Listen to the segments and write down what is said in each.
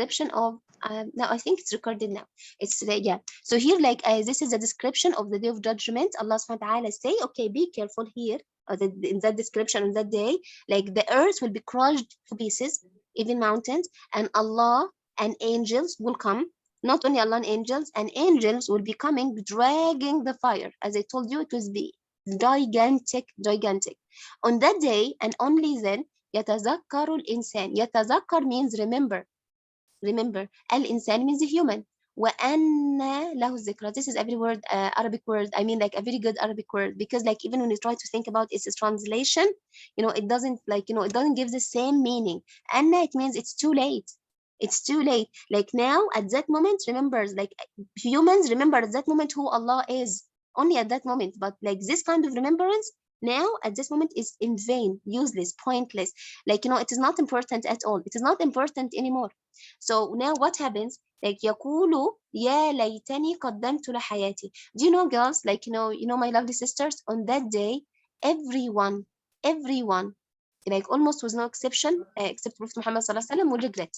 description of now I think it's recorded now. It's yeah. So here like this is a description of the day of judgment. Allah subhanahu wa ta'ala say, okay, be careful here. In that description on that day, like the earth will be crushed to pieces, even mountains, and Allah and angels will come. Not only Allah and angels will be coming, dragging the fire. As I told you, it was be gigantic, gigantic. On that day, and only then, يتذكر الإنسان. يتذكر means remember. Remember. الإنسان means the human. وأن له الذكرى. This is every word, Arabic word. I mean, like a very good Arabic word, because like even when you try to think about its translation, you know, it doesn't like, you know, it doesn't give the same meaning. Anna, it means it's too late. It's too late. Like now, at that moment, remembers, like humans remember at that moment who Allah is, only at that moment. But like this kind of remembrance now at this moment is in vain, useless, pointless. Like, you know, it is not important at all. It is not important anymore. So now what happens? Like يقولوا يا ليتني قدمت لحياتي. Do you know, girls, like, you know, my lovely sisters, on that day, everyone, like almost with no exception, except Prophet Muhammad sallallahu alaihi wasallam, will regret.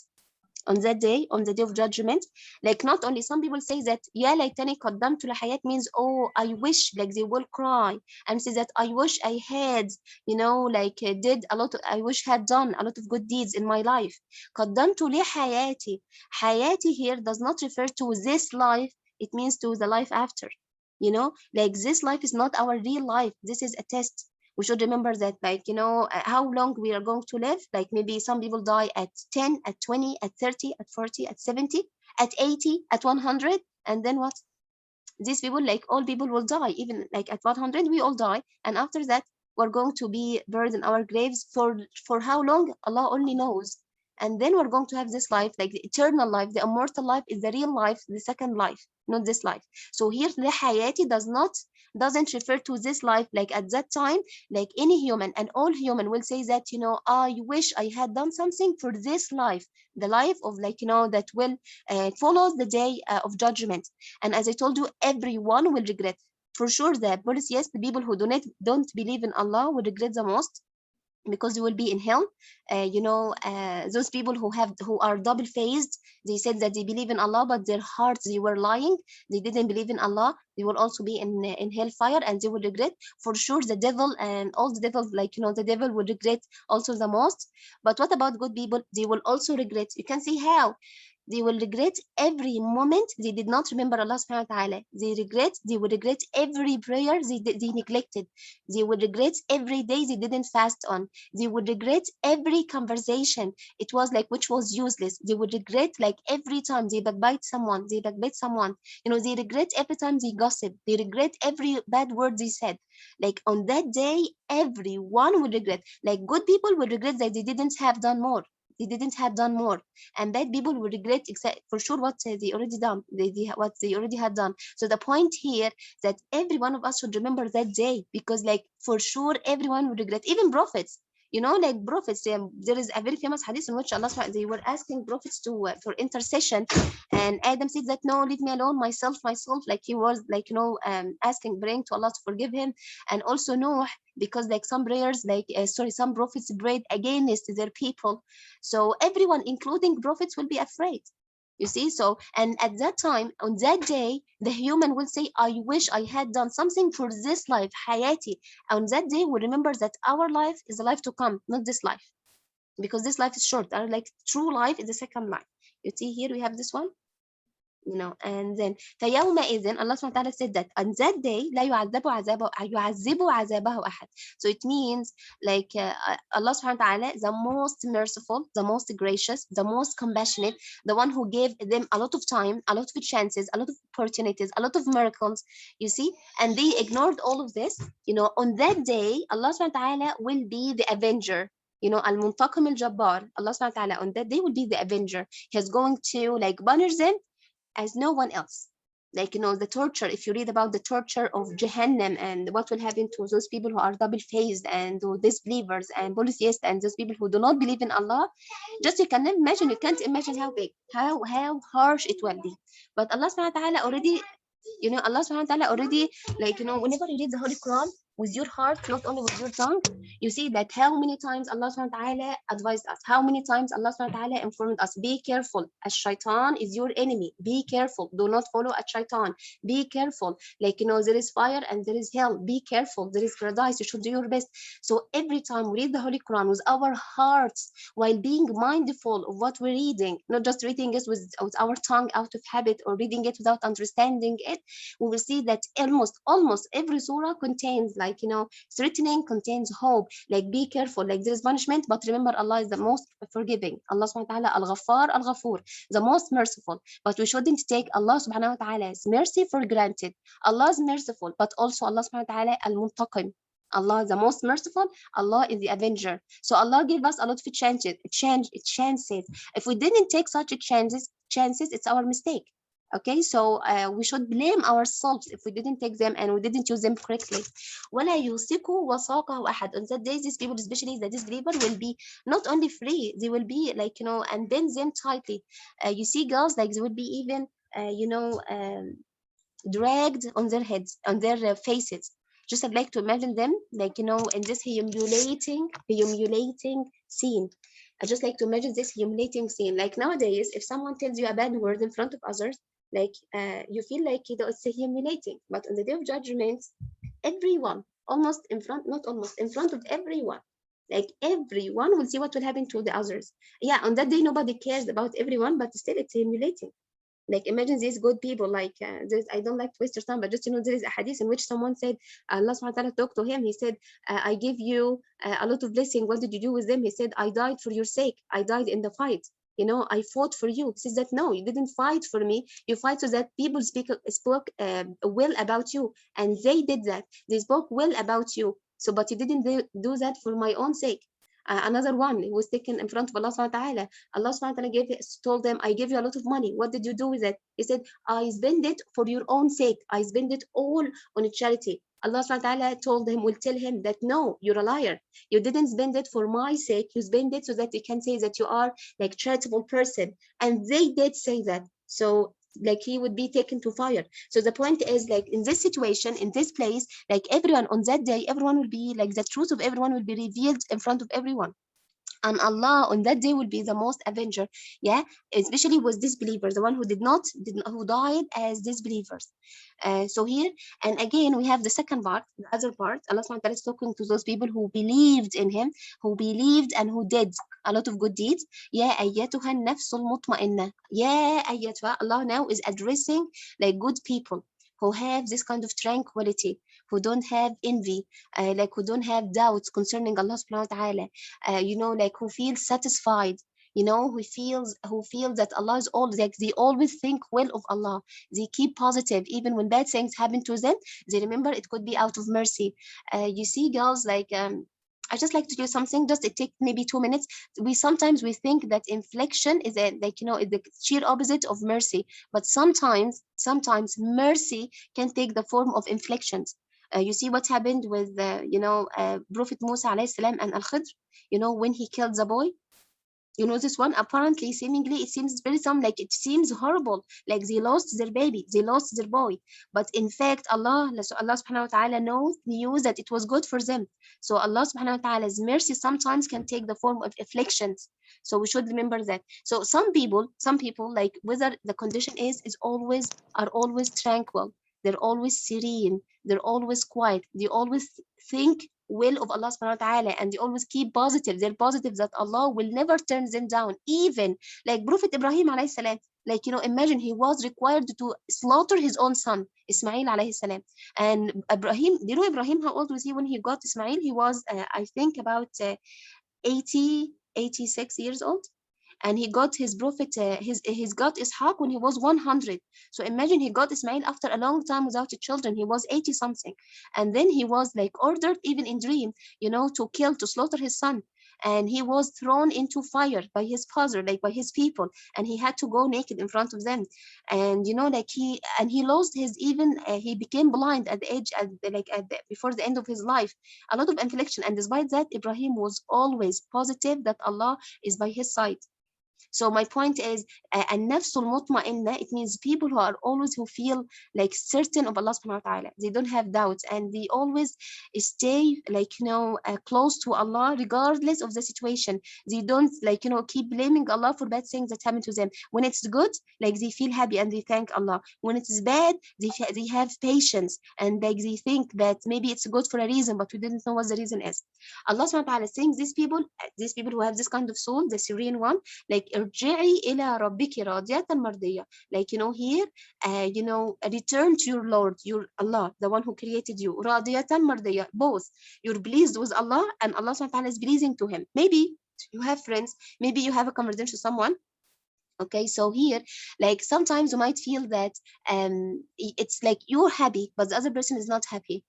On that day, on the day of judgment, like not only some people say that يا ليتني قدمت لحياة means, oh, I wish, like they will cry and say that I wish I had, you know, like did a lot of, I wish had done a lot of good deeds in my life. قدمت لحياتي. حياتي here does not refer to this life, it means to the life after. You know, like this life is not our real life. This is a test. We should remember that, like, you know, how long we are going to live. Like maybe some people die at 10, at 20, at 30, at 40, at 70, at 80, at 100. And then what? These people, like all people will die. Even like at 100, we all die. And after that, we're going to be buried in our graves for how long? Allah only knows. And then we're going to have this life, like the eternal life, the immortal life is the real life, the second life, not this life. So here, لحياتي doesn't refer to this life. Like at that time, like any human and all human will say that, you know, I wish I had done something for this life, the life of, like, you know, that will follow the day of judgment. And as I told you, everyone will regret. For sure, the polytheists, the people who don't believe in Allah, will regret the most, because they will be in hell. You know, those people who are double-faced, they said that they believe in Allah, but their hearts, they were lying. They didn't believe in Allah. They will also be in hellfire, and they will regret. For sure, the devil and all the devils, like, you know, the devil will regret also the most. But what about good people? They will also regret. You can see how they will regret every moment they did not remember Allah subhanahu wa ta'ala. They will regret every prayer they neglected. They will regret every day they didn't fast on. They would regret every conversation it was like which was useless. They would regret like every time they backbite someone. You know, they regret every time they gossip. They regret every bad word they said. Like on that day, everyone would regret. Like good people would regret that they didn't have done more. They didn't have done more, and bad people will regret except for sure what they already done. What they already had done. So the point here that every one of us should remember that day, because like for sure everyone would regret, even prophets. You know, like prophets, there is a very famous hadith in which Allah, they were asking prophets to for intercession, and Adam said that no, leave me alone, myself. Like he was like, you know, praying to Allah to forgive him, and also Noah, because like some prayers, like some prophets prayed against their people. So everyone, including prophets, will be afraid. You see, so, and at that time, on that day, the human will say, I wish I had done something for this life, hayati. On that day, we remember that our life is the life to come, not this life. Because this life is short. Our like true life is the second life. You see here, we have this one. You know, and then فيومئذ Allah subhanahu wa ta'ala said that on that day لا يعذب عذابه أحد. So it means like Allah subhanahu wa ta'ala, the most merciful, the most gracious, the most compassionate, the one who gave them a lot of time, a lot of chances, a lot of opportunities, a lot of miracles, you see, and they ignored all of this. You know, on that day Allah subhanahu wa ta'ala will be the avenger. You know, al-Muntaqim al-Jabbar, Allah subhanahu wa ta'ala on that day will be the avenger. He's going to like punish them as no one else. Like, you know, the torture, if you read about the torture of Jahannam and what will happen to those people who are double-faced and disbelievers and polytheists and those people who do not believe in Allah, just you can't imagine how big, how harsh it will be. But Allah subhanahu wa ta'ala already, you know, Allah subhanahu wa ta'ala already, like, you know, whenever you read the Holy Quran, with your heart, not only with your tongue. You see that how many times Allah subhanahu wa ta'ala advised us, how many times Allah subhanahu wa ta'ala informed us, be careful, shaitan is your enemy, be careful, do not follow a shaitan, be careful, like, there is fire and there is hell, be careful, there is paradise, you should do your best. So every time we read the Holy Quran with our hearts, while being mindful of what we're reading, not just reading it with our tongue out of habit, or reading it without understanding it, we will see that almost every surah contains, like, threatening, contains hope, like be careful, like there is punishment, but remember Allah is the most forgiving. Allah subhanahu wa ta'ala al-Ghaffar al-Ghafur, the most merciful. But we shouldn't take Allah subhanahu wa ta'ala's mercy for granted. Allah is merciful, but also Allah subhanahu wa ta'ala al-Muntaqim. Allah is the most merciful. Allah is the avenger. So Allah gave us a lot of chances. If we didn't take such chances, it's our mistake. Okay, so we should blame ourselves if we didn't take them and we didn't use them correctly. ولا يوثق وثاقه أحد. On that day, these people, especially the disbeliever, will be not only free, they will be like, and bend them tightly. You see, girls, like they will be even, dragged on their heads, on their faces. Just I'd like to imagine them, like, in this humiliating scene. I just like to imagine this humiliating scene. Like nowadays, if someone tells you a bad word in front of others, like, you feel like, it's humiliating. But on the day of judgment, everyone, almost in front, not almost, in front of everyone, like everyone will see what will happen to the others. Yeah, on that day, nobody cares about everyone, but still it's humiliating. Like imagine these good people, like, I don't like to waste your time, but just, there is a hadith in which someone said, Allah subhanahu wa ta'ala talked to him, he said, I give you a lot of blessing, what did you do with them? He said, I died for your sake, I died in the fight, I fought for you. He says that no, you didn't fight for me, you fight so that people spoke well about you, and they did that, they spoke well about you, so but you didn't do that for my own sake. Another one who was taken in front of Allah subhanahu wa ta'ala. Allah subhanahu wa ta'ala told them, I gave you a lot of money. What did you do with it? He said, I spend it for your own sake. I spend it all on a charity. Allah subhanahu wa ta'ala will tell him that no, you're a liar. You didn't spend it for my sake. You spend it so that you can say that you are like charitable person. And they did say that. So like he would be taken to fire. So the point is, like, in this situation, in this place, like everyone on that day, everyone will be like, the truth of everyone will be revealed in front of everyone, and Allah on that day will be the most avenger. Yeah, especially with disbelievers, the one who who died as disbelievers. So here, and again, we have the second part, the other part. Allah subhanahu wa ta'ala is talking to those people who believed in him, who believed and who did a lot of good deeds. يا أيتها النفس المطمئنة. يا أيتها. Allah now is addressing like good people who have this kind of tranquility, who don't have envy, like who don't have doubts concerning Allah subhanahu wa ta'ala, like who feels satisfied, who feels that Allah is all, like they always think well of Allah. They keep positive even when bad things happen to them. They remember it could be out of mercy. You see, girls, like, I just like to do something. Just it take maybe 2 minutes. We think that inflection is is the sheer opposite of mercy. But sometimes mercy can take the form of inflections. You see what happened with Prophet Musa alayhi salam and Al Khidr. When he killed the boy. This one, apparently, seemingly, it seems very like it seems horrible, like they lost their baby, they lost their boy. But in fact, Allah subhanahu wa ta'ala knew that it was good for them. So Allah subhanahu wa ta'ala's mercy sometimes can take the form of afflictions. So we should remember that. So some people, like whether the condition is always tranquil, they're always serene, they're always quiet, they always think will of Allah subhanahu wa ta'ala, and they always keep positive. They're positive that Allah will never turn them down. Even like Prophet Ibrahim alayhi salam, like imagine he was required to slaughter his own son Ismail alayhi salam. And Ibrahim, do you know Ibrahim, how old was he when he got Ismail? He was I think about 86 years old. And he got his prophet, he's got Ishaq when he was 100. So imagine he got Ismail after a long time without children. He was 80 something, and then he was like ordered even in dream, to slaughter his son. And he was thrown into fire by his father, like by his people, and he had to go naked in front of them. And like he lost his even he became blind at the age before the end of his life. A lot of affliction, and despite that, Ibrahim was always positive that Allah is by his side. So my point is, النفس المطمئنة, it means people who feel like certain of Allah subhanahu wa ta'ala. They don't have doubts, and they always stay like, close to Allah regardless of the situation. They don't like, keep blaming Allah for bad things that happen to them. When it's good, like they feel happy and they thank Allah. When it's bad, they have patience, and like they think that maybe it's good for a reason, but we didn't know what the reason is. Allah subhanahu wa ta'ala is saying these people who have this kind of soul, the Syrian one, like ارجعي إلى ربك راضية مرضية. Like, here, return to your Lord, your Allah, the one who created you. راضية مرضية, both. You're pleased with Allah, and Allah subhanahu wa ta'ala is pleasing to him. Maybe you have friends, maybe you have a conversation with someone. Okay, so here, like sometimes you might feel that it's like you're happy, but the other person is not happy.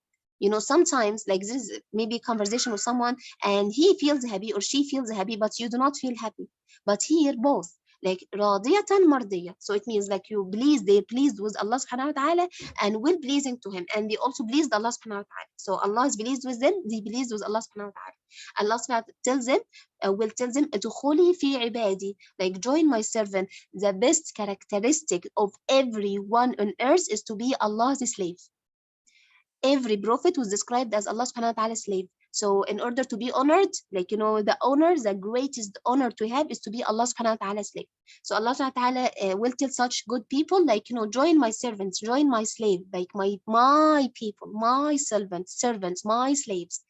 Sometimes like this maybe conversation with someone, and he feels happy or she feels happy, but you do not feel happy. But here, both, like radiyatan mardiyah. So it means like they're pleased with Allah subhanahu wa ta'ala and will pleasing to him. And they also pleased Allah subhanahu wa ta'ala. So Allah is pleased with them, they pleased with Allah subhanahu wa ta'ala. Allah subhanahu wa ta'ala will tell them, "Dukhuli fi ibadi," like join my servant. The best characteristic of everyone on earth is to be Allah's slave. Every prophet was described as Allah subhanahu wa ta'ala's slave. So in order to be honored, like, the greatest honor to have is to be Allah subhanahu wa ta'ala's slave. So Allah subhanahu wa ta'ala will tell such good people, like, join my servants, join my slave, like my people, my servants, my slaves.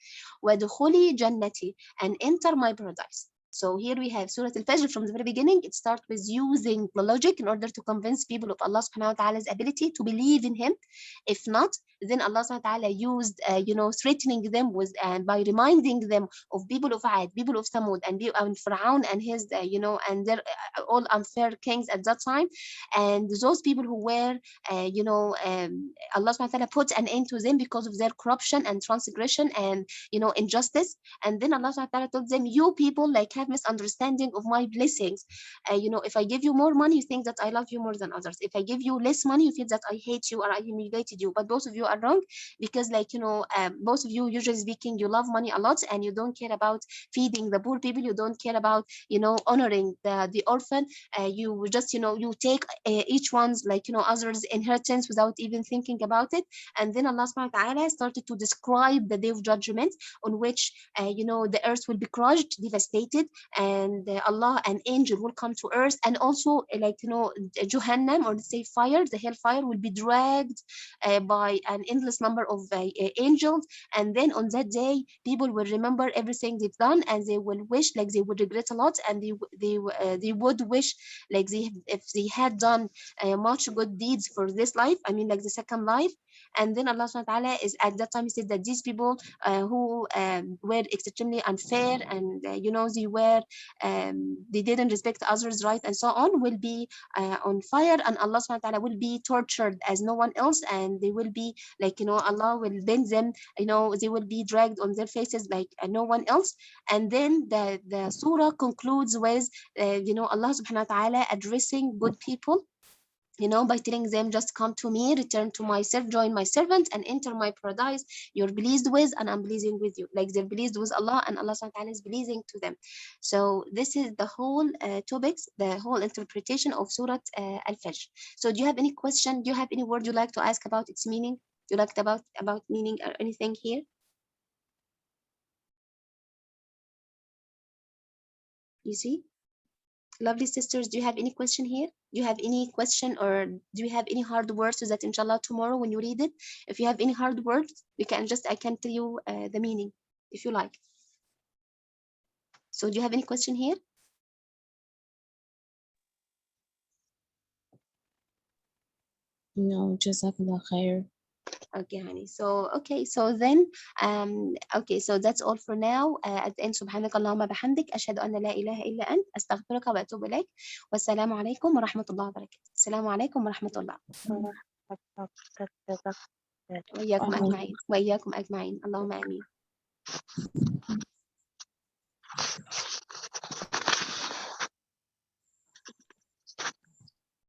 وَدُخُلِي جَنَّتِي, and enter my paradise. So here we have Surah Al-Fajr from the very beginning. It starts with using the logic in order to convince people of Allah subhanahu wa ta'ala's ability to believe in him. If not, then Allah subhanahu wa ta'ala used, threatening them with, and by reminding them of people of Ad, people of Thamud, and Fir'aun and his, and their all unfair kings at that time. And those people who were, Allah subhanahu wa ta'ala put an end to them because of their corruption and transgression and, injustice. And then Allah subhanahu wa ta'ala told them, you people like have misunderstanding of my blessings. If I give you more money, you think that I love you more than others. If I give you less money, you feel that I hate you or I humiliated you. But both of you are wrong, because both of you, usually speaking, you love money a lot and you don't care about feeding the poor people. You don't care about, honoring the orphan. You just, you take each one's, like, others' inheritance without even thinking about it. And then Allah subhanahu wa ta'ala started to describe the day of judgment, on which, the earth will be crushed, devastated, and Allah, an angel, will come to earth, and also, Jahannam, or let's say fire, the hellfire, will be dragged by an endless number of angels. And then on that day, people will remember everything they've done, and they will wish, like they would regret a lot, and they would wish, like if they had done much good deeds for this life, I mean, like the second life. And then Allah subhanahu wa ta'ala is at that time, he said that these people who were extremely unfair, and they didn't respect others' right and so on, will be on fire, and Allah subhanahu wa ta'ala will be tortured as no one else, and they will be like, Allah will bend them, they will be dragged on their faces like no one else. And then the surah concludes with Allah subhanahu wa ta'ala addressing good people, by telling them, just come to me, return to myself, join my servant, and enter my paradise. You're pleased with, and I'm pleasing with you. Like they're pleased with Allah, and Allah subhanahu wa ta'ala is pleasing to them. So this is the whole topics, the whole interpretation of Surah Al-Fajr. So do you have any question? Do you have any word you like to ask about its meaning? You liked about meaning or anything here? You see? Lovely sisters, do you have any question here? Do you have any question, or do you have any hard words, so that inshallah tomorrow when you read it, if you have any hard words, I can tell you the meaning if you like. So do you have any question here? No, Jazakallah khair. Okay, honey. So then, okay, so that's all for now. At the end, سبحانك اللهم بحمدك أشهد أن لا إله إلا أنت أستغفرك وأتوب إليك والسلام عليكم ورحمة الله وبركاته. السلام عليكم ورحمة الله. وإياكم أجمعين، وإياكم أجمعين، اللهم آمين.